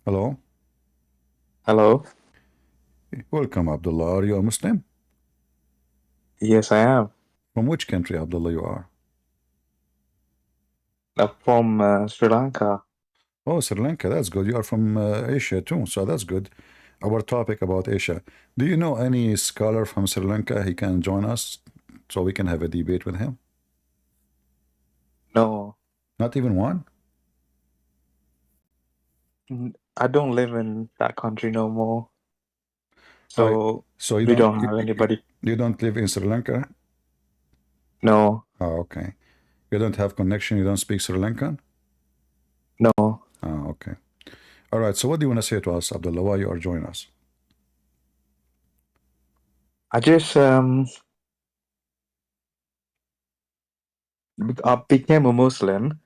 Hello. Hello. Welcome, Abdullah. Are you a Muslim? Yes, I am. From which country, Abdullah, you are? From Sri Lanka. Oh, Sri Lanka. That's good. You are from Asia too, so that's good. Our topic about Asia. Do you know any scholar from Sri Lanka? He can join us so we can have a debate with him. No, Not even one? I don't live in that country no more, I. so So we don't have anybody. you don't live in Sri Lanka? No, Oh, okay. You don't have connection. You don't speak Sri Lankan? no. Oh, okay. All right. So what do you want to say to us, Abdullah? Why you are joining us? I just I became a Muslim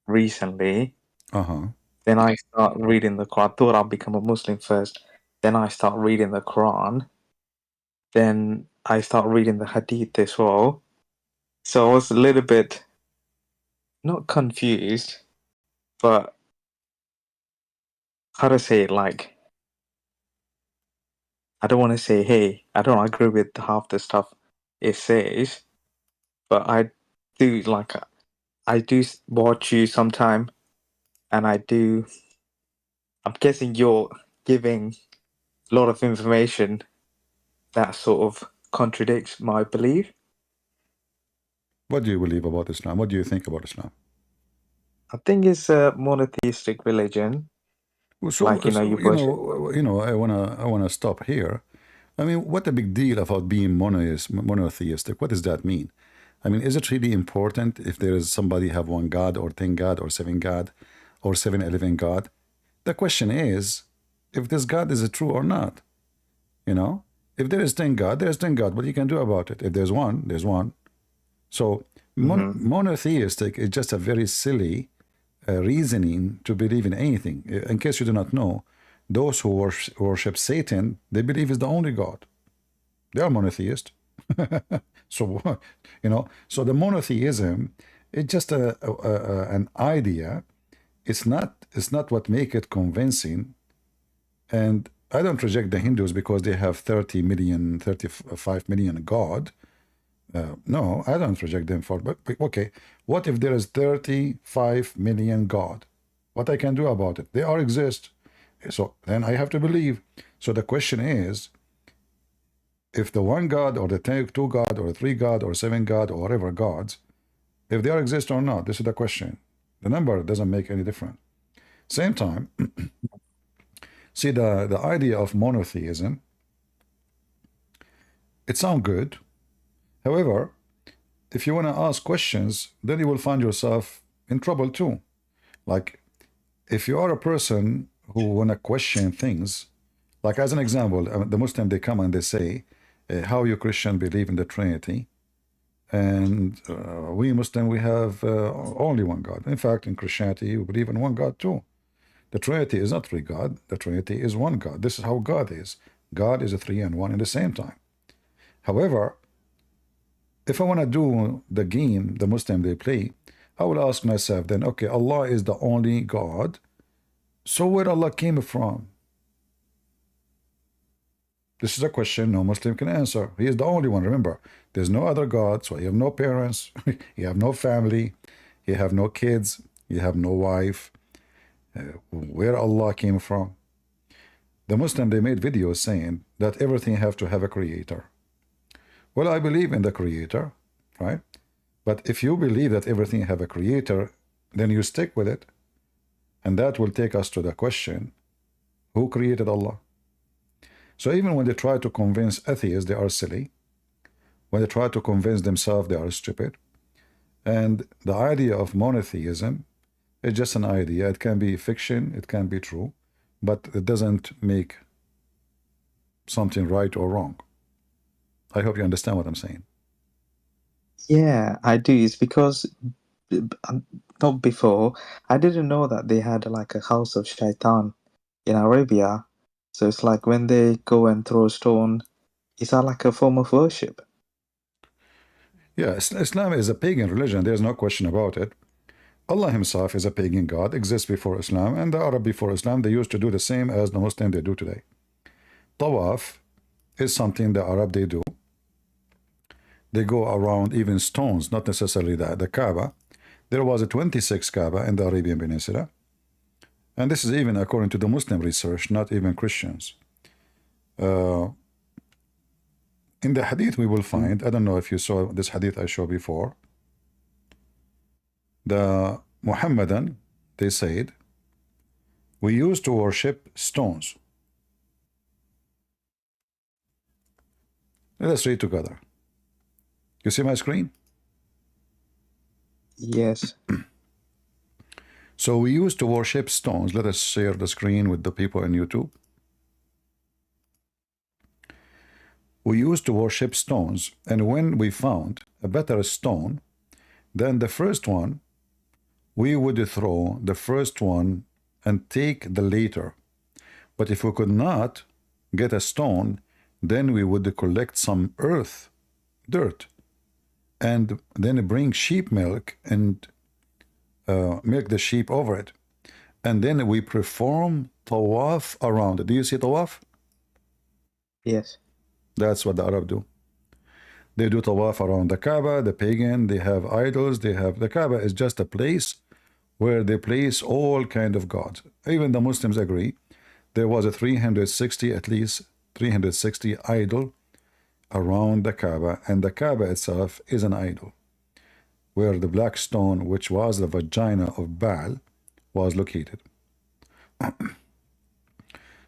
recently. Uh-huh. Then I start reading the Quran. I thought I'd become a Muslim first. Then I start reading the Quran. Then I start reading the Hadith as well. So I was a little bit not confused, but how to say it like I don't want to say, hey, I don't agree with half the stuff it says, but I do like watch you sometime, and I do. I'm guessing you're giving a lot of information that sort of contradicts my belief. What do you believe about Islam? What do you think about Islam? I think it's a monotheistic religion, Well, like you worship. I wanna stop here. I mean, what a big deal about being monotheistic. What does that mean? I mean, is it really important if there is somebody have one God or 10 God or seven God or 7-11 God? The question is, if this God is true or not, you know? If there is 10 God, there's 10 God. What you can do about it? If there's one, there's one. So Hmm. monotheistic is just a very silly reasoning to believe in anything. In case you do not know, those who worship Satan, they believe is the only God. They are monotheist. So, so the monotheism is just an idea. It's not what make it convincing. And I don't reject the Hindus because they have 30 million, 35 million God. No, I don't reject them for, but okay. What if there is 35 million God? What I can do about it? They all exist. So then I have to believe. So the question is, if the one God or the two God or three God or seven God or whatever gods, if they all exist or not, this is the question. The number doesn't make any difference. Same time, see the idea of monotheism, it sounds good. However, if you want to ask questions, then you will find yourself in trouble too. Like if you are a person who want to question things, like as an example, the Muslim they come and they say, how you Christian believe in the Trinity, and we Muslim we have only one God. In fact, in Christianity we believe in one God too. The Trinity is not three God. The Trinity is one God. This is how God is. God is a three and one in the same time. However, if I want to do the game the Muslim they play, I will ask myself then, okay, Allah is the only God. So where Allah came from? This is a question no Muslim can answer. He is the only one. Remember, there's no other God, so you have no parents, you have no family, you have no kids, you have no wife. Where Allah came from? The Muslim they made videos saying that everything have to have a creator. Well, I believe in the creator, right? But if you believe that everything have a creator, then you stick with it. And that will take us to the question, who created Allah? So even when they try to convince atheists, they are silly. When they try to convince themselves, they are stupid. And the idea of monotheism is just an idea. It can be fiction, it can be true, but it doesn't make something right or wrong. I hope you understand what I'm saying. Yeah, I do. It's because not before. I didn't know that they had like a house of Shaitan in Arabia. So it's like when they go and throw a stone, is that like a form of worship? Yeah, Islam is a pagan religion. There's no question about it. Allah himself is a pagan god, exists before Islam, and the Arab before Islam, they used to do the same as the Muslim they do today. Tawaf is something the Arab they do. They go around even stones, not necessarily the Kaaba. There was a 26 Kaaba in the Arabian Peninsula. And this is even according to the Muslim research, not even Christians. In the hadith we will find, I don't know if you saw this hadith I showed before, the Muhammadan, they said, we used to worship stones. Let us read together. You see my screen? Yes. So we used to worship stones. Let us share the screen with the people in YouTube. We used to worship stones, and when we found a better stone than the first one, we would throw the first one and take the later. But if we could not get a stone, then we would collect some earth, dirt, and then bring sheep milk and milk the sheep over it. And then we perform tawaf around it. Do you see tawaf? Yes. That's what the Arab do. They do tawaf around the Kaaba, the pagan, they have idols, they have, the Kaaba is just a place where they place all kind of gods. Even the Muslims agree there was a 360, at least 360 idol around the Kaaba, and the Kaaba itself is an idol, where the black stone, which was the vagina of Baal, was located.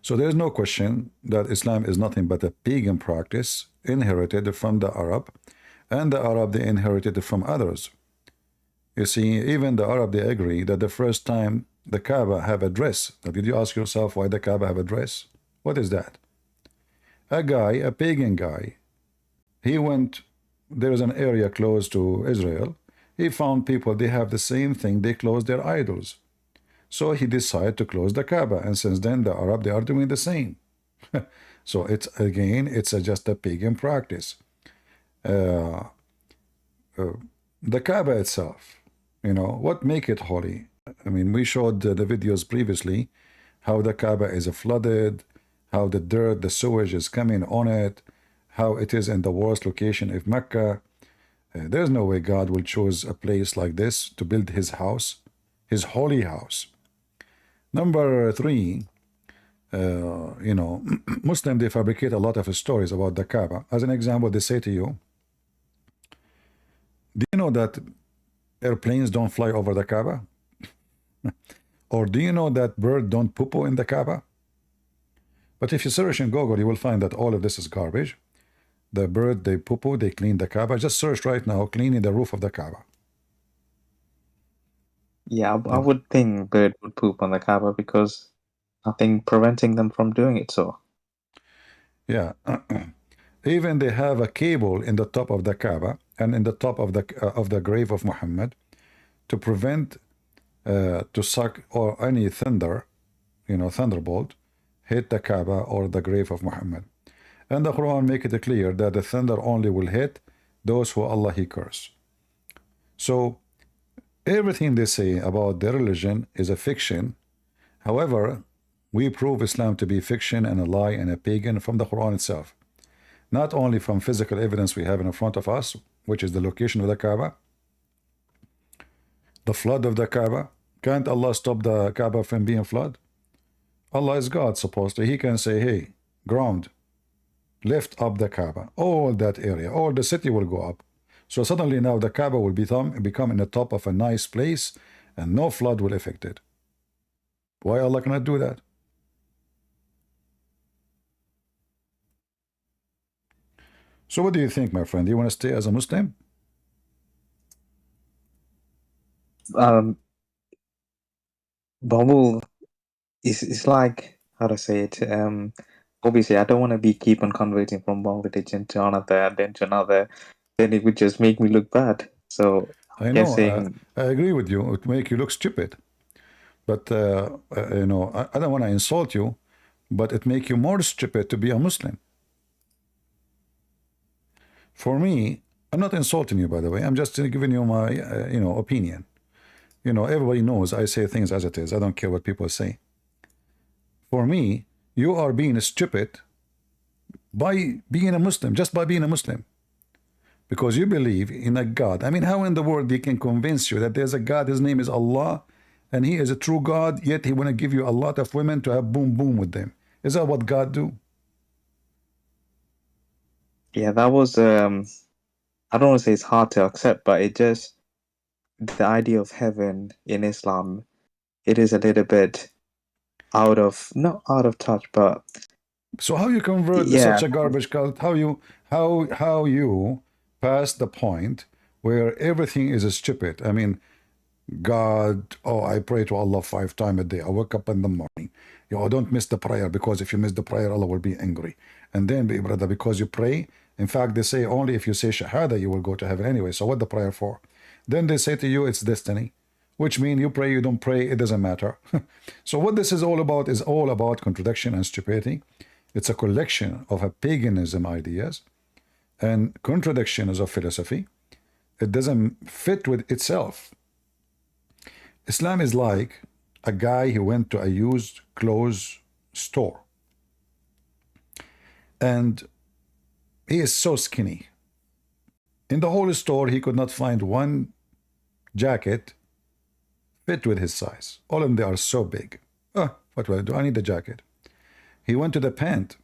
So there's no question that Islam is nothing but a pagan practice inherited from the Arab, and the Arab they inherited it from others. You see, even the Arab they agree that the first time the Kaaba have a dress. Now, did you ask yourself why the Kaaba have a dress? What is that? A guy, a pagan guy, he went, there is an area close to Israel. He found people, they have the same thing, they close their idols. So he decided to close the Kaaba, and since then the Arab, they are doing the same. So it's, again, it's just a pagan practice. The Kaaba itself, you know, what make it holy? I mean, we showed the videos previously, how the Kaaba is flooded, how the dirt, the sewage is coming on it, how it is in the worst location of Mecca. There's no way God will choose a place like this to build his house, his holy house. Number three, you know, Muslims, they fabricate a lot of stories about the Kaaba. As an example, they say to you, do you know that airplanes don't fly over the Kaaba? Or do you know that birds don't poo-poo in the Kaaba? But if you search in Google, you will find that all of this is garbage. The bird, they poo-poo, they clean the Kaaba. Just search right now, cleaning the roof of the Kaaba. Yeah, I would think bird would poop on the Kaaba because nothing preventing them from doing it. So Yeah. Even they have a cable in the top of the Kaaba and in the top of the grave of Muhammad to prevent to suck or any thunder, you know, thunderbolt, hit the Kaaba or the grave of Muhammad. And the Quran make it clear that the thunder only will hit those who Allah He curse. So everything they say about their religion is a fiction. However, we prove Islam to be fiction and a lie and a pagan from the Quran itself. Not only from physical evidence we have in front of us, which is the location of the Kaaba, the flood of the Kaaba. Can't Allah stop the Kaaba from being flood? Allah is God, supposedly. He can say, hey, ground, lift up the Kaaba. All that area, all the city will go up. So suddenly now the Kaaba will become in the top of a nice place and no flood will affect it. Why Allah cannot do that? So what do you think, my friend? Do you want to stay as a Muslim? Bubble is like, how to say it. Obviously, I don't want to be keep on converting from one religion to another and then to another. Then it would just make me look bad. So I'm I know, guessing. I agree with you. It make you look stupid. But, you know, I don't want to insult you, but it make you more stupid to be a Muslim. For me, I'm not insulting you, by the way. I'm just giving you my, you know, opinion. You know, everybody knows I say things as it is. I don't care what people say. For me, you are being stupid by being a Muslim, just by being a Muslim. Because you believe in a God. I mean, how in the world he can convince you that there's a God, his name is Allah, and he is a true God, yet he want to give you a lot of women to have boom boom with them? Is that what God do? Yeah, that was I don't want to say it's hard to accept, but it just the idea of heaven in Islam, it is a little bit not out of touch, but So how you convert yeah, such a garbage cult? How you pass the point where everything is stupid? I mean, God, oh, I pray to Allah 5 times a day. I wake up in the morning. Don't miss the prayer, because if you miss the prayer, Allah will be angry. And then, brother, because you pray, in fact, they say only if you say Shahada, you will go to heaven anyway. So what the prayer for? Then they say to you, it's destiny, which means you pray, you don't pray, it doesn't matter. So what this is all about is all about contradiction and stupidity. It's a collection of a paganism ideas and contradictions of philosophy. It doesn't fit with itself. Islam is like a guy who went to a used clothes store, and he is so skinny. In the whole store, he could not find one jacket fit with his size. All of them, they are so big. What will I do? I need a jacket. He went to the pant.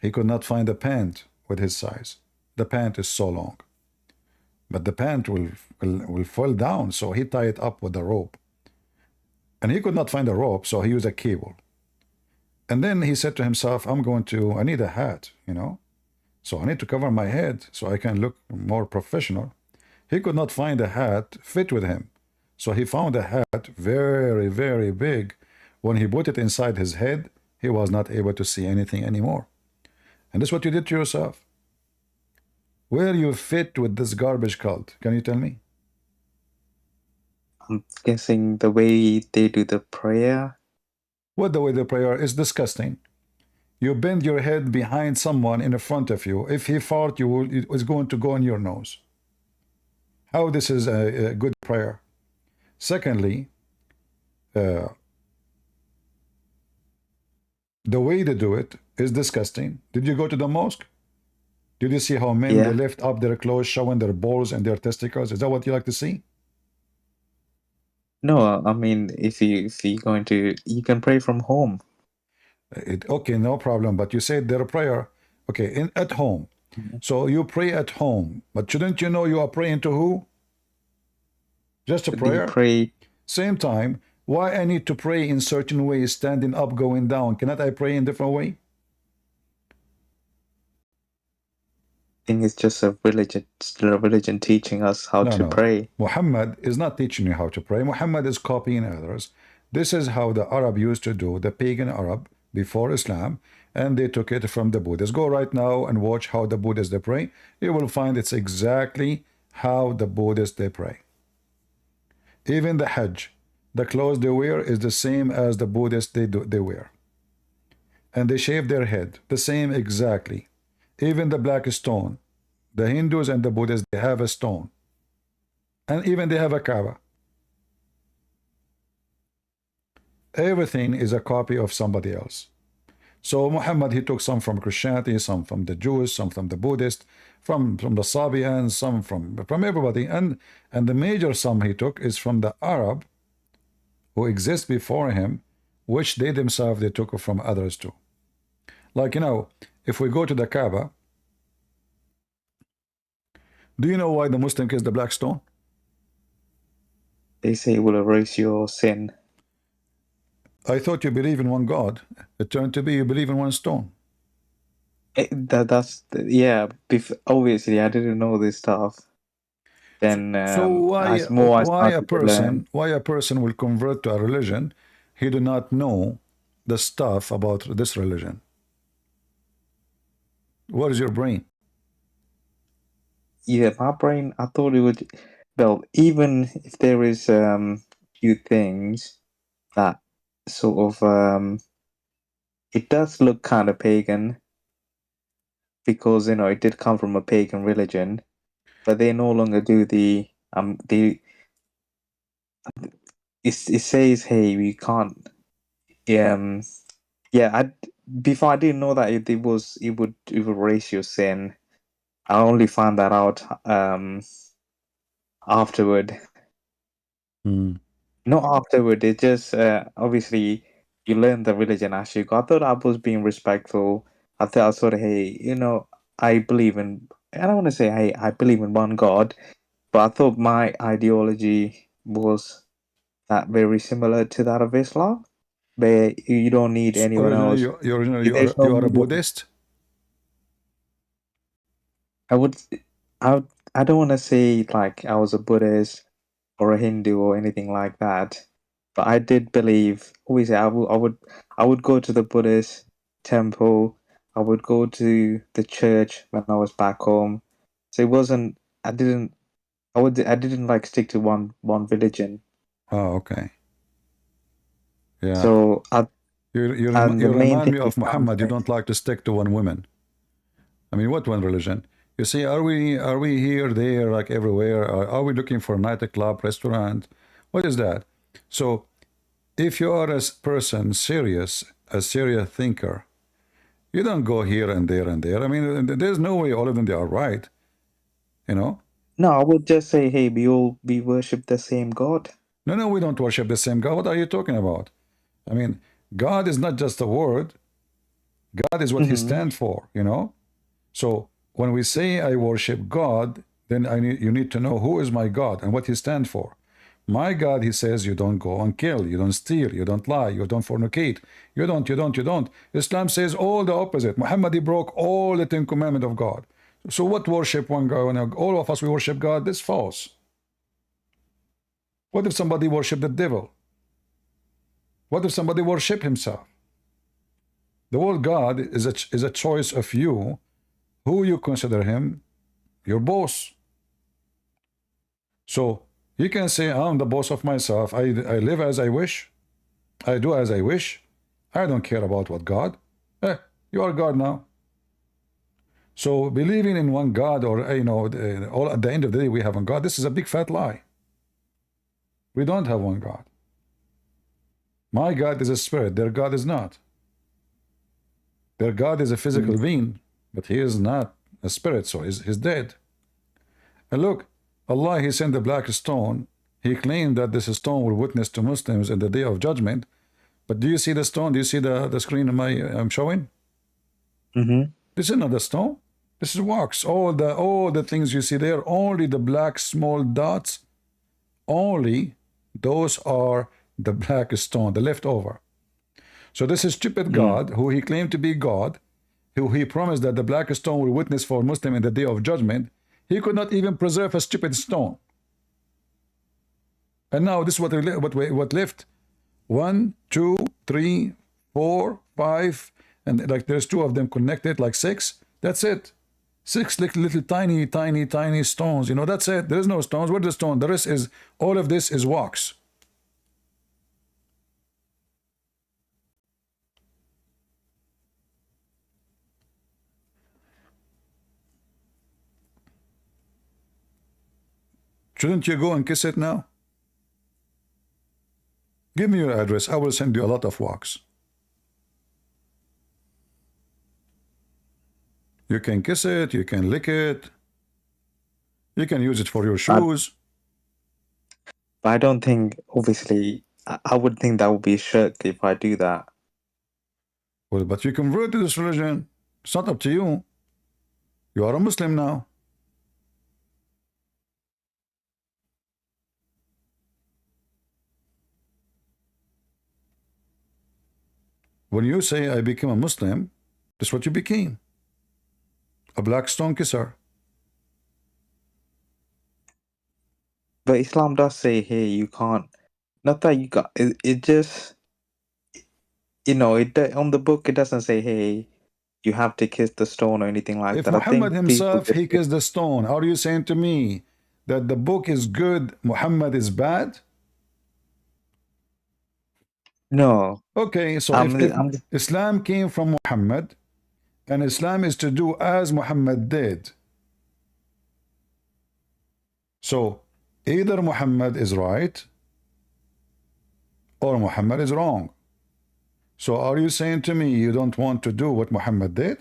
He could not find a pant with his size. The pant is so long. But the pant will fall down, so he tied it up with a rope. And he could not find a rope, so he used a cable. And then he said to himself, I need a hat, So I need to cover my head so I can look more professional. He could not find a hat fit with him. So he found a hat very, very big. When he put it inside his head, he was not able to see anything anymore. And this is what you did to yourself. Where you fit with this garbage cult? Can you tell me? I'm guessing the way they do the prayer. What the way the prayer is disgusting. You bend your head behind someone in front of you. If he fart, it was going to go in your nose. How this is a good prayer? Secondly, the way they do it is disgusting. Did you go to the mosque? Did you see how men, they Yeah. lift up their clothes, showing their balls and their testicles? Is that what you like to see? No, I mean if you're going to, you can pray from home. Okay, no problem. But you said their prayer. Okay, at home. Mhm. So you pray at home. But shouldn't you know you are praying to who? Just a The prayer? pray Same time, why I need to pray in certain ways, standing up, going down? Cannot I pray in different way? thing is just a religion, still a religion teaching us how No, to no. pray. Muhammad is not teaching you how to pray. Muhammad is copying others. This is how the Arab used to do, the pagan Arab before Islam, and they took it from the Buddhists. Go right now and watch how the Buddhists they pray. You will find it's exactly how the Buddhists they pray. Even the Hajj, the clothes they wear is the same as the Buddhists they wear. And they shave their head, the same exactly. Even the black stone, the Hindus and the Buddhists, they have a stone. And even they have a Kaaba. Everything is a copy of somebody else. So Muhammad, he took some from Christianity, some from the Jews, some from the Buddhist, from the Sabians, some from everybody. And the major sum he took is from the Arab who exist before him, which they themselves they took from others too. Like, if we go to the Kaaba, do you know why the Muslim kiss the black stone? They say it will erase your sin. I thought you believe in one God. It turned to be you believe in one stone. Yeah. Obviously, I didn't know this stuff. Then So as more I why a started to learn, person will convert to a religion he do not know the stuff about this religion? What is your brain? yeah, my brain, I thought it would. Well, even if there is few things that sort of it does look kind of pagan because it did come from a pagan religion, but they no longer do the it says, hey, we can't. Um, yeah, before I didn't know that it would erase your sin. I only found that out afterward. Hmm. Not afterward. It just obviously you learn the religion as you go. I thought I was being respectful. I thought I sort of, hey, I believe in. I don't want to say, hey, I believe in one God, but I thought my ideology was that very similar to that of Islam, where you don't need So anyone originally, else. you are There's no you are a middle. Buddhist. I would, I don't want to say like I was a Buddhist or a Hindu or anything like that, but I did believe. Obviously, I would go to the Buddhist temple. I would go to the church when I was back home. So it wasn't. I didn't. I didn't like stick to one religion. Oh, okay. Yeah. So and the You main remind thing me is of Muhammad. You don't like to stick to one woman. I mean, what one religion? You see, are we here, there, like everywhere? Are we looking for a nightclub, restaurant? What is that? So, if you are a person serious, a serious thinker, you don't go here and there and there. I mean, there's no way all of them they are right. You know? No, I would just say, hey, we worship the same God. No, no, we don't worship the same God. What are you talking about? I mean, God is not just a word. God is what He Hmm. stands for. You know? So when we say I worship God, then you need to know who is my God and what He stands for. My God, He says, you don't go and kill, you don't steal, you don't lie, you don't fornicate, you don't. Islam says all the opposite. Muhammad, he broke all the Ten Commandments of God. So what worship one God? When all of us we worship God, this is false. What if somebody worship the devil? What if somebody worship himself? The word God is a choice of you, who you consider him your boss. So you can say, I'm the boss of myself. I live as I wish. I do as I wish. I don't care about what God. Eh, you are God now. So believing in one God, or all at the end of the day we have one God, this is a big fat lie. We don't have one God. My God is a spirit. Their God is not. Their God is a physical being, but he is not a spirit, so he's dead. And look, Allah, He sent the black stone. He claimed that this stone will witness to Muslims in the day of judgment. But do you see the stone? Do you see the screen I'm showing? Hmm. This is not a stone. This is wax. All the things you see there, only the black small dots, only those are the black stone, the leftover. So this is stupid Mm. God, who he claimed to be God, who he promised that the black stone will witness for Muslim in the day of judgment. He could not even preserve a stupid stone. And now this is what left. One, two, three, four, five, and like there's two of them connected, like six. That's it. Six little tiny, tiny, tiny stones. That's it. There is no stones. Where's the stone? The rest is all of this is wax. Shouldn't you go and kiss it now? Give me your address. I will send you a lot of wax. You can kiss it. You can lick it. You can use it for your But, shoes. but I don't think, obviously, I would think that would be shirk if I do that. Well, but you convert to this religion. It's not up to you. You are a Muslim now. When you say I became a Muslim, that's what you became. A black stone kisser. But Islam does say, hey, you can't. Not that you got. It just, on the book it doesn't say, hey, you have to kiss the stone or anything like If that. I Muhammad think people himself, just he kissed the stone, are you saying to me that the book is good, Muhammad is bad? no. Okay, so I'm. if I'm. Islam came from Muhammad, and Islam is to do as Muhammad did, so either Muhammad is right or Muhammad is wrong. So are you saying to me you don't want to do what Muhammad did?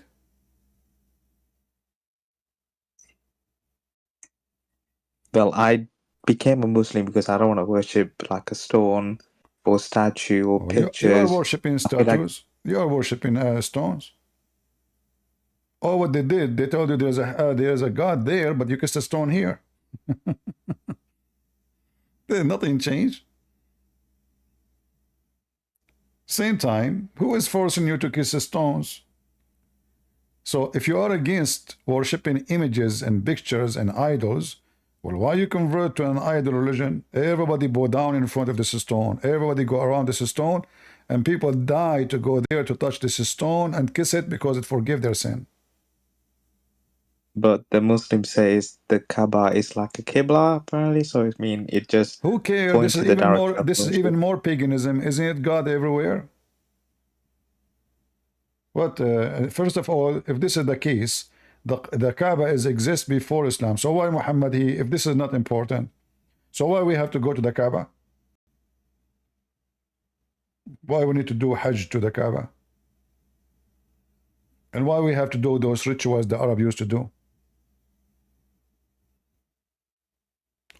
Well, I became a Muslim because I don't want to worship like a stone or statue or Oh, you are pictures. worshiping I feel like, statues. You are worshiping stones. Oh, what they did, they told you there's a God there, but you kissed a stone here. Nothing changed. Same time, who is forcing you to kiss the stones? So if you are against worshiping images and pictures and idols, well, why you convert to an idol religion? Everybody bow down in front of this stone. Everybody go around this stone, and people die to go there to touch this stone and kiss it because it forgive their sin. but the Muslim says the Kaaba is like a Qibla, apparently. So it mean it just Who cares? points to the direction of This is even worship. more paganism, isn't it? God everywhere. What? First of all, if this is the case, the Kaaba is exists before Islam. So why Muhammad? If this is not important, so why we have to go to the Kaaba? Why we need to do Hajj to the Kaaba? And why we have to do those rituals the Arab used to do?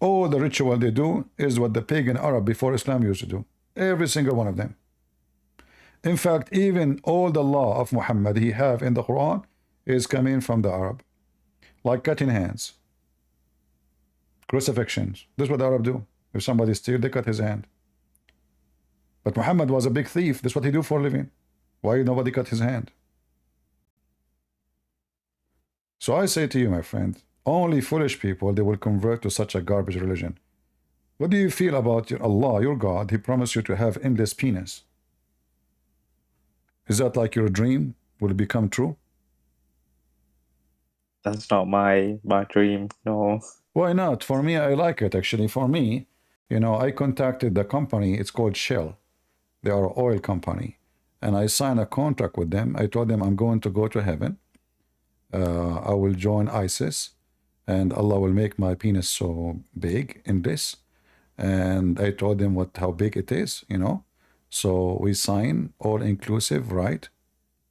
All the ritual they do is what the pagan Arab before Islam used to do. Every single one of them. In fact, even all the law of Muhammad he have in the Quran is coming from the Arab. Like cutting hands, crucifixions. This is what the Arab do. If somebody steal, they cut his hand. But Muhammad was a big thief. This is what he do for a living. Why nobody cut his hand? So I say to you, my friend, only foolish people, they will convert to such a garbage religion. What do you feel about your Allah, your God? He promised you to have endless penis. Is that like your dream? Will it become true? That's not my dream. No. Why not? For me, I like it actually. For me, I contacted the company. It's called Shell. They are an oil company. And I signed a contract with them. I told them I'm going to go to heaven. I will join ISIS. And Allah will make my penis so big in this. And I told them how big it is. So we sign all inclusive, right?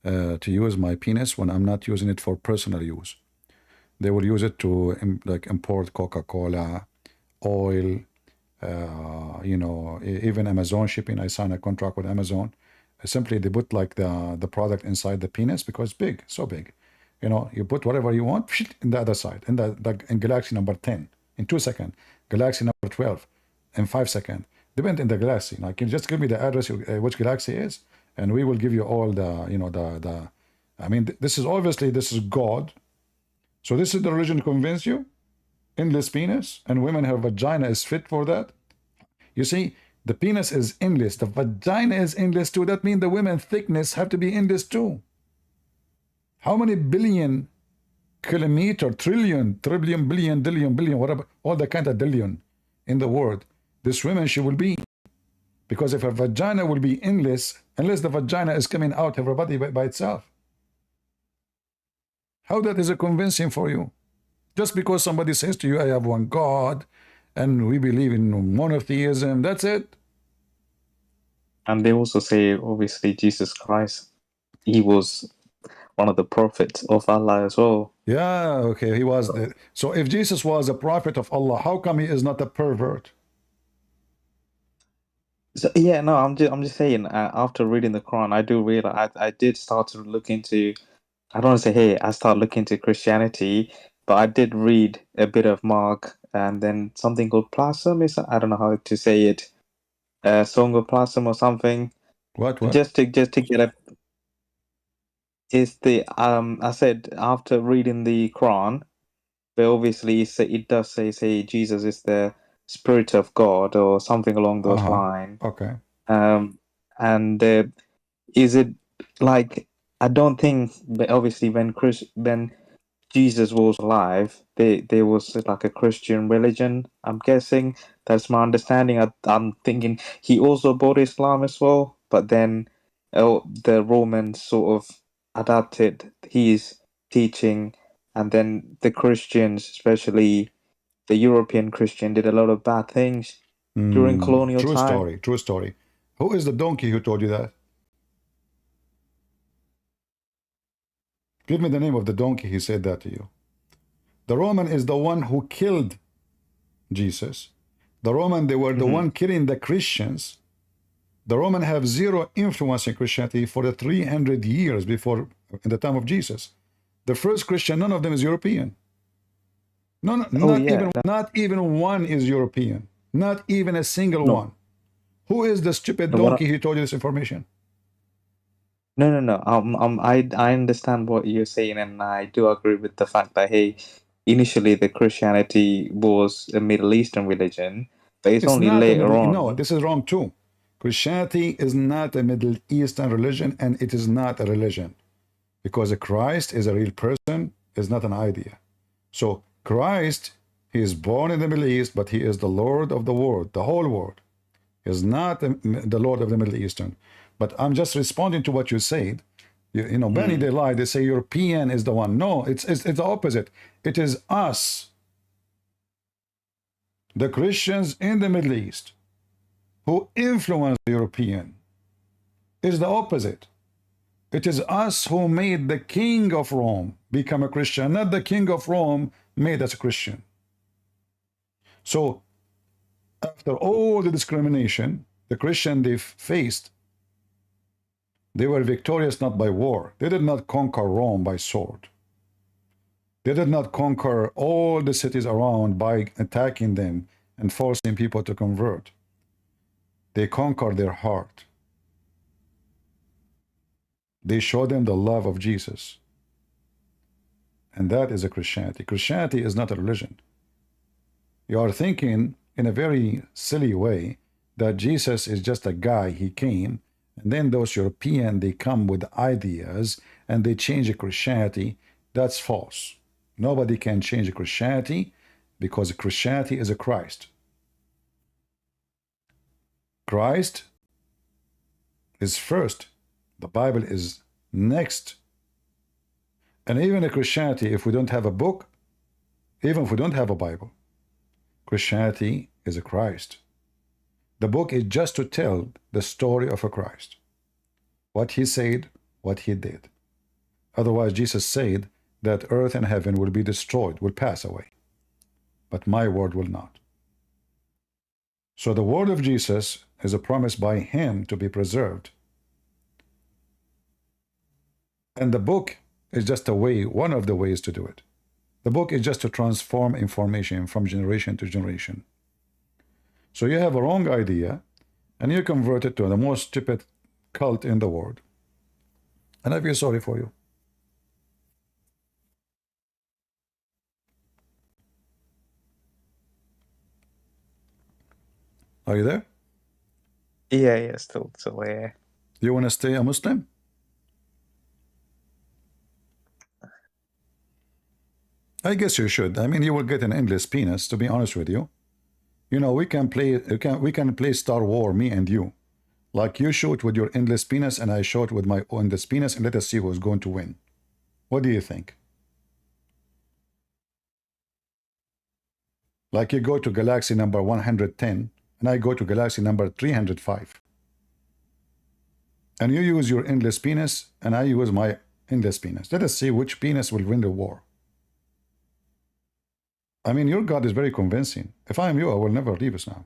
To use my penis when I'm not using it for personal use. They will use it to like import Coca-Cola, oil, even Amazon shipping. I signed a contract with Amazon. Simply they put like the product inside the penis because it's big, so big. You put whatever you want in the other side, in galaxy number 10 in 2 seconds, galaxy number 12 in 5 seconds. Depend in the galaxy. Like you just give me the address which galaxy is, and we will give you all the. I mean, this is God. So this is the religion to convince you? Endless penis, and women have vagina is fit for that? You see, the penis is endless, the vagina is endless too. That means the women thickness have to be endless too. How many billion kilometer, trillion, billion, whatever, all the kind of billion in the world, this woman she will be. Because if her vagina will be endless, unless the vagina is coming out of her body by itself. How that is a convincing for you? Just because somebody says to you, I have one God, and we believe in monotheism, that's it. And they also say, obviously, Jesus Christ, he was one of the prophets of Allah as well. Yeah, okay, he was the. So if Jesus was a prophet of Allah, how come he is not a pervert? So yeah, no, I'm just saying. After reading the Quran, I do realize I did start to look into. I don't want to say, hey, I started looking into Christianity, but I did read a bit of Mark and then something called Plasm. I don't know how to say it. Song of Plasm or something. What? Just to get a is the I said after reading the Quran, but obviously it does say Jesus is the Spirit of God or something along those Uh-huh. lines. Okay. And is it like I don't think, but obviously when Jesus was alive, there was like a Christian religion. I'm guessing that's my understanding. I'm thinking he also brought Islam as well, but then the Romans sort of adapted his teaching, and then the Christians, especially the European Christian, did a lot of bad things during colonial True time. story. True story. Who is the donkey who told you that? Give me the name of the donkey he said that to you. The Roman is the one who killed Jesus. The Roman, they were the one killing the Christians. The Roman have zero influence in Christianity for the 300 years before, in the time of Jesus. The first Christian, none of them is European. No, Oh yeah, not even one is European. Not even a single no, one. Who is the stupid no, donkey who told you this information? no. I understand what you're saying, and I do agree with the fact that hey, initially the Christianity was a Middle Eastern religion, but it's It's only not a later Middle. No, on. this is wrong too. Christianity is not a Middle Eastern religion, and it is not a religion because Christ is a real person, is not an idea. So Christ, he is born in the Middle East, but he is the Lord of the world, the whole world. He is not the Lord of the Middle Eastern. But I'm just responding to what you said. You know, Benny, they lie. They say European is the one. No, it's the opposite. It is us, the Christians in the Middle East, who influence the European. Is the opposite. It is us who made the king of Rome become a Christian, not the king of Rome made us a Christian. So after all the discrimination the Christian they faced, they were victorious not by war. They did not conquer Rome by sword. They did not conquer all the cities around by attacking them and forcing people to convert. They conquered their heart. They showed them the love of Jesus. And that is a Christianity. Christianity is not a religion. You are thinking in a very silly way that Jesus is just a guy, he came, and then those European, they come with ideas and they change the Christianity. That's false. Nobody can change Christianity because Christianity is a Christ. Christ is first. The Bible is next. And even in Christianity, if we don't have a book, even if we don't have a Bible, Christianity is a Christ. The book is just to tell the story of a Christ. What he said, what he did. Otherwise, Jesus said that earth and heaven will be destroyed, will pass away. But my word will not. So the word of Jesus is a promise by him to be preserved. And the book is just a way, one of the ways to do it. The book is just to transform information from generation to generation. So you have a wrong idea, and you convert it to the most stupid cult in the world. And I feel sorry for you. Are you there? Yeah, still there. You want to stay a Muslim? I guess you should. I mean, you will get an endless penis, to be honest with you. You know, we can play Star War, me and you. Like you shoot with your endless penis and I shoot with my endless penis, and let us see who's going to win. What do you think? Like you go to galaxy number 110 and I go to galaxy number 305. And you use your endless penis and I use my endless penis. Let us see which penis will win the war. I mean, your God is very convincing. If I am you, I will never leave Islam.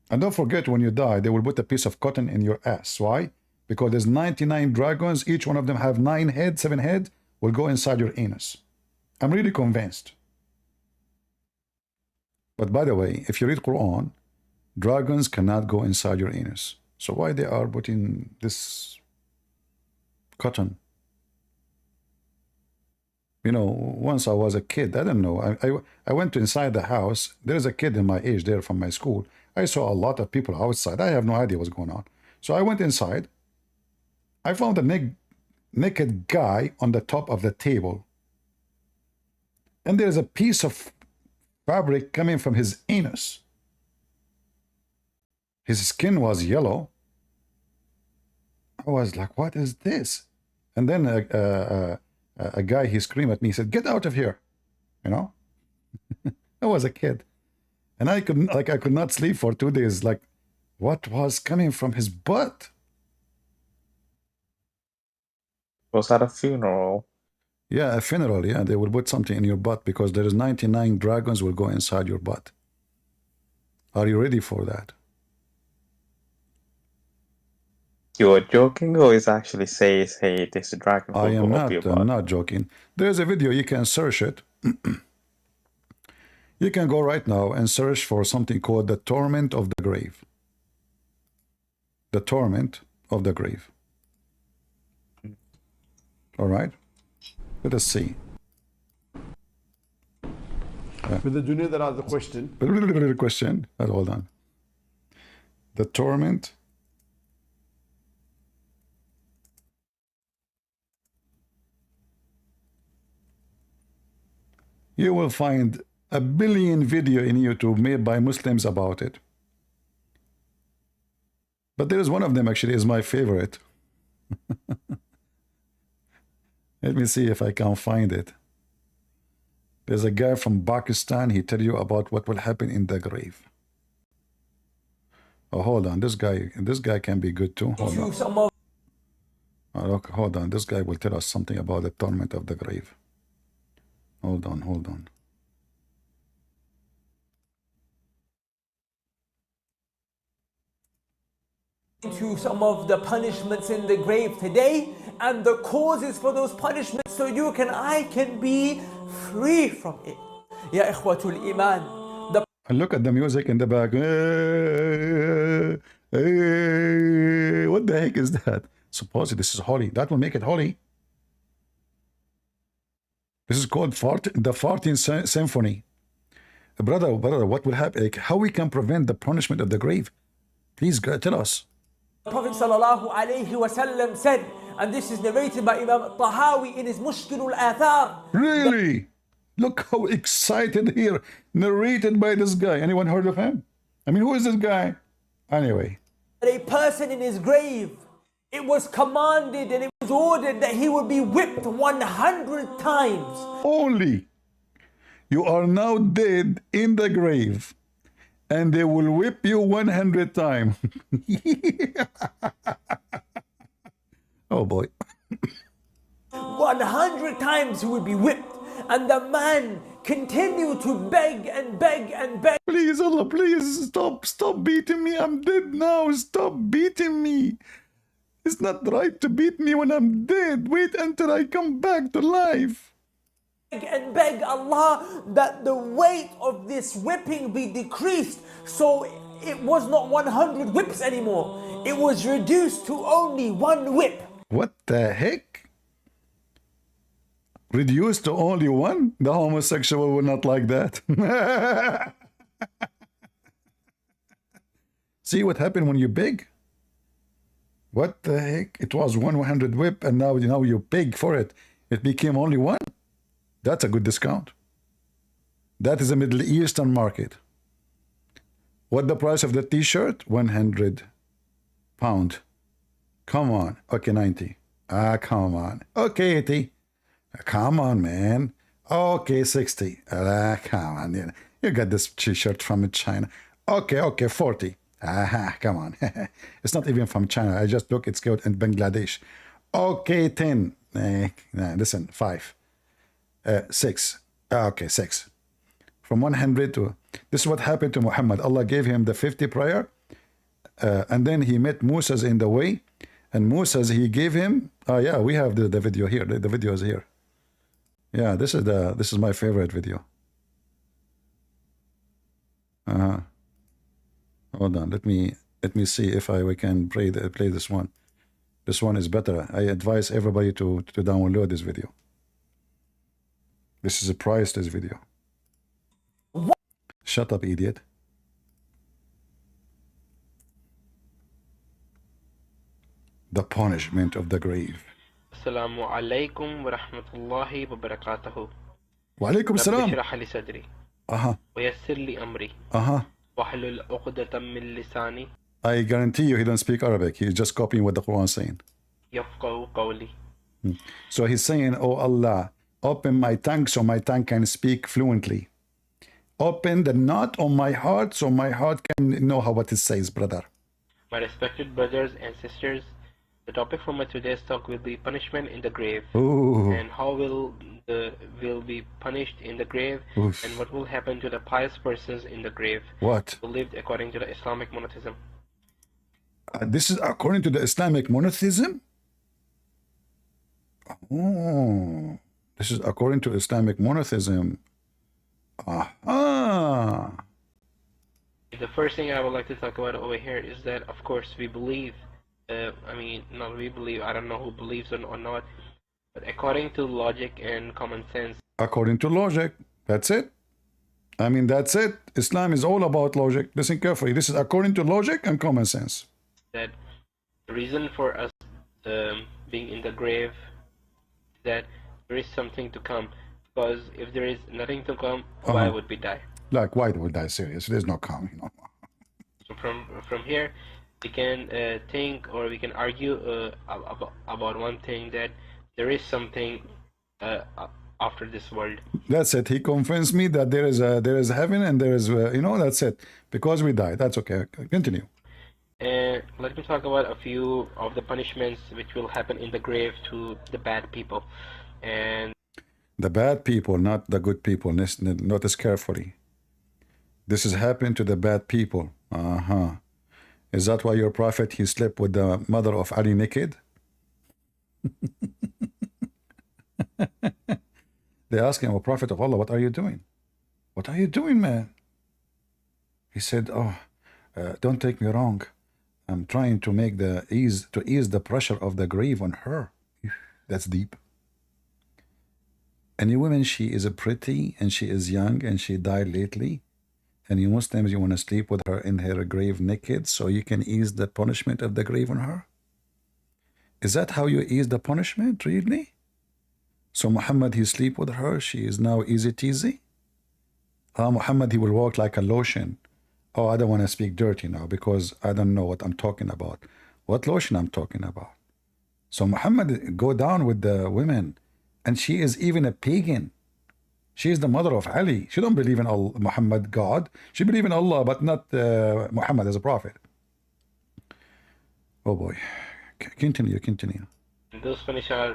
And don't forget, when you die, they will put a piece of cotton in your ass. Why? Because there's 99 dragons. Each one of them have 9 heads, 7 heads, will go inside your anus. I'm really convinced. But by the way, if you read Quran, dragons cannot go inside your anus. So why they are putting this cotton? You know, once I was a kid, I don't know. I went to inside the house. There's a kid in my age there from my school. I saw a lot of people outside. I have no idea what's going on. So I went inside. I found a naked guy on the top of the table. And there's a piece of fabric coming from his anus. His skin was yellow. I was like, what is this? And then a guy, he screamed at me, he said, get out of here. You know? I was a kid. And I could not sleep for 2 days. Like, What was coming from his butt? Was that a funeral? Yeah, a funeral. Yeah, they will put something in your butt because there is 99 dragons will go inside your butt. Are you ready for that? You were joking, or is actually says, hey, this dragon I will am go up your not. I'm butt? not joking. There's a video. You can search it. You can go right now and search for something called the torment of the grave. The torment of the grave. All right. Let us see. With the Junaid that asked the question. Question. Hold on. The torment. You will find a billion video in YouTube made by Muslims about it. But there is one of them actually is my favorite. Let me see if I can find it. There's a guy from Pakistan. He tell you about what will happen in the grave. Oh, hold on. This guy can be good too. Hold on. Oh, look, hold on. This guy will tell us something about the torment of the grave. Hold on, hold on. To some of the punishments in the grave today and the causes for those punishments so you and I can be free from it. Ya ikhwatul iman. And look at the music in the back. What the heck is that? Supposedly this is holy. That will make it holy. This is called the 14th Symphony. Brother, what will happen? Like, how we can prevent the punishment of the grave? Please tell us. The Prophet sallallahu alayhi wasallam said, and this is narrated by Imam Tahawi in his Mushkil al-Athar. Really? Look how excited here. Narrated by this guy. Anyone heard of him? I mean, who is this guy? Anyway. A person in his grave, it was commanded and it was ordered that he would be whipped 100 times. Only. You are now dead in the grave, and they will whip you 100 times. Oh boy. 100 times he would be whipped, and the man continued to beg and beg and beg. Please, Allah, please stop beating me. I'm dead now. Stop beating me. It's not right to beat me when I'm dead. Wait until I come back to life. And beg Allah that the weight of this whipping be decreased, so it was not 100 whips anymore. It was reduced to only one whip. What the heck? Reduced to only one? The homosexual will not like that. See what happened when you beg? What the heck? It was 100 whip, and now you beg for it. It became only one. That's a good discount. That is a Middle Eastern market. What the price of the t-shirt? 100 pound. Come on. Okay, 90. Ah, come on. Okay, 80. Come on, man. Okay, 60. Ah, come on. You got this t-shirt from China. Okay, 40. Aha, come on. It's not even from China. I just look, it's good in Bangladesh. Okay, 10. Listen, 5. 6. Okay, 6. From 100 to... This is what happened to Muhammad. Allah gave him the 50 prayer. And then he met Moses in the way. And Moses, he gave him... yeah, we have the video here. The video is here. Yeah, this is my favorite video. Hold on, let me see if we can play this one. This one is better. I advise everybody to download this video. This is a priceless video. What? Shut up, idiot. The punishment of the grave. Assalamu alaikum wa rahmatullahi wa barakatuhu. Wa alaikum salam. رب اشرح لي صدري ويسر لي أمري واحلل عقدة من لساني. I guarantee you he don't speak Arabic. He's just copying what the Quran is saying. يفقهوا قولي. So he's saying, oh Allah, open my tongue so my tongue can speak fluently. Open the knot on my heart so my heart can know what it says, brother. My respected brothers and sisters, the topic for my today's talk will be punishment in the grave. Ooh. And how will be punished in the grave, Oof. and what will happen to the pious persons in the grave What? who lived according to the Islamic monotheism. This is according to the Islamic monotheism? Oh, this is according to Islamic monotheism. Aha. The first thing I would like to talk about over here is that, of course, we believe, not we believe, I don't know who believes or not, but according to logic and common sense. According to logic, that's it. I mean, that's it. Islam is all about logic. Listen carefully. This is according to logic and common sense. That the reason for us being in the grave is that there is something to come. Because if there is nothing to come, why would we die? Like, why would I serious? There's no calm, you know. So from here, we can think, or we can argue about one thing, that there is something after this world. That's it. He convinced me that there is heaven and there is that's it. Because we die. That's okay. Continue. And let me talk about a few of the punishments which will happen in the grave to the bad people. And the bad people, not the good people. Notice carefully. This is happening to the bad people. Is that why your prophet, he slept with the mother of Ali naked? They asked him, "O Prophet of Allah, what are you doing? What are you doing, man?" He said, don't take me wrong. I'm trying to make ease the pressure of the grave on her. That's deep. Any woman, she is pretty and she is young and she died lately, and you Muslims, you want to sleep with her in her grave naked so you can ease the punishment of the grave on her? Is that how you ease the punishment, really? So Muhammad, he sleep with her, she is now easy teasy? Muhammad, he will walk like a lotion. Oh, I don't want to speak dirty now because I don't know what I'm talking about. What lotion I'm talking about? So Muhammad go down with the women, and she is even a pagan. She is the mother of Ali. She don't believe in Allah, Muhammad, God. She believe in Allah, but not Muhammad as a prophet. Oh boy. Continue. And those punish are,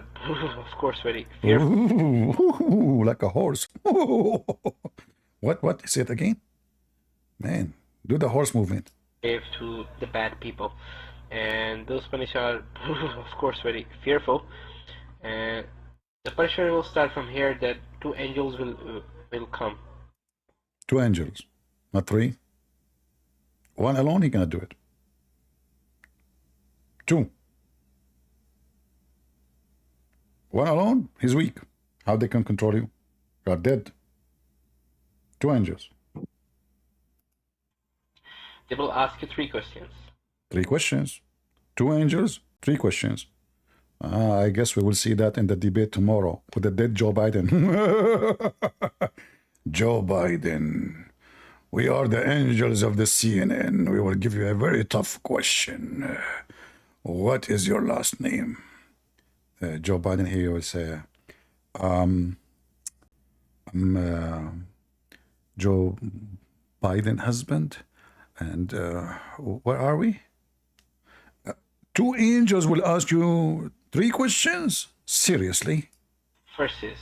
of course, very fearful. Ooh, like a horse. What? Say it again? Man, do the horse movement. Gave to the bad people. And those punish are, of course, very fearful. And the punishment will start from here, that 2 angels will come. 2 angels, not 3. 1 alone, he cannot do it. 2. 1 alone, he's weak. How they can control you? You are dead. 2 angels. They will ask you 3 questions. 3 questions. 2 angels, 3 questions. I guess we will see that in the debate tomorrow with the dead Joe Biden. Joe Biden, we are the angels of the CNN. We will give you a very tough question. What is your last name? Joe Biden here will say, I'm Joe Biden husband. And where are we? 2 angels will ask you 3 questions? Seriously? First is,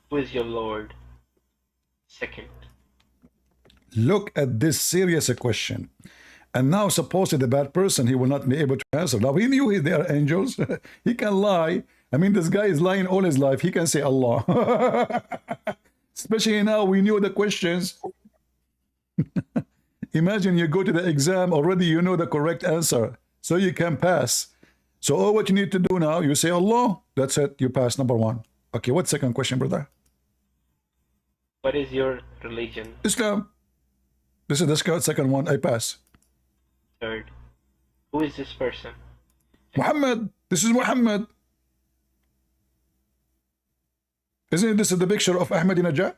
who is your Lord? Second. Look at this serious question. And now supposedly the bad person, he will not be able to answer. Now he knew they are angels. He can lie. I mean, this guy is lying all his life. He can say Allah. Especially now we knew the questions. Imagine you go to the exam, already you know the correct answer, so you can pass. So all what you need to do now, you say Allah, that's it, you pass, number 1. Okay, what's second question, brother? What is your religion? Islam. This is the second one, I pass. Third, who is this person? Muhammad, this is Muhammad. Isn't this the picture of Ahmadinejad?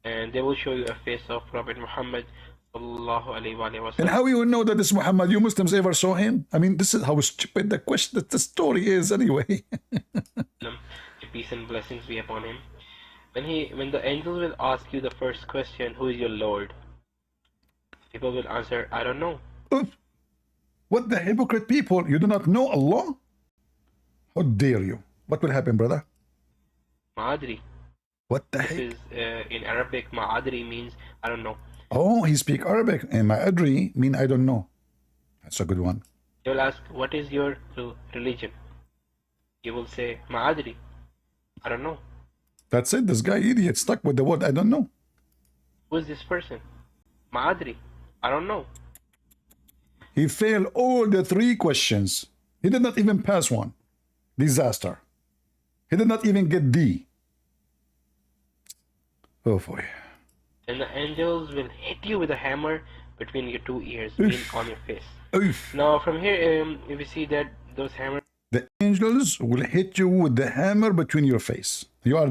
And they will show you a face of Prophet Muhammad sallallahu alaihi wasallam. And how you will know that this Muhammad, you Muslims ever saw him? I mean, this is how stupid the question, the story is anyway. Peace and blessings be upon him. When the angels will ask you the first question, who is your Lord? People will answer, I don't know. Oof. What the hypocrite people? You do not know Allah? How dare you? What will happen, brother? Ma'adri. What the This heck? is in Arabic, ma'adri means I don't know. Oh, he speak Arabic, and my adri mean I don't know. That's a good one. They will ask, what is your religion? You will say, ma'adri. I don't know. That's it. This guy idiot stuck with the word I don't know. Who is this person? Ma'adri. I don't know. He failed all the 3 questions. He did not even pass one. Disaster. He did not even get D. Oh boy. And the angels will hit you with a hammer between your 2 ears, mean on your face. Oof. Now from here, if you see that those hammers The angels will hit you with the hammer between your face. You are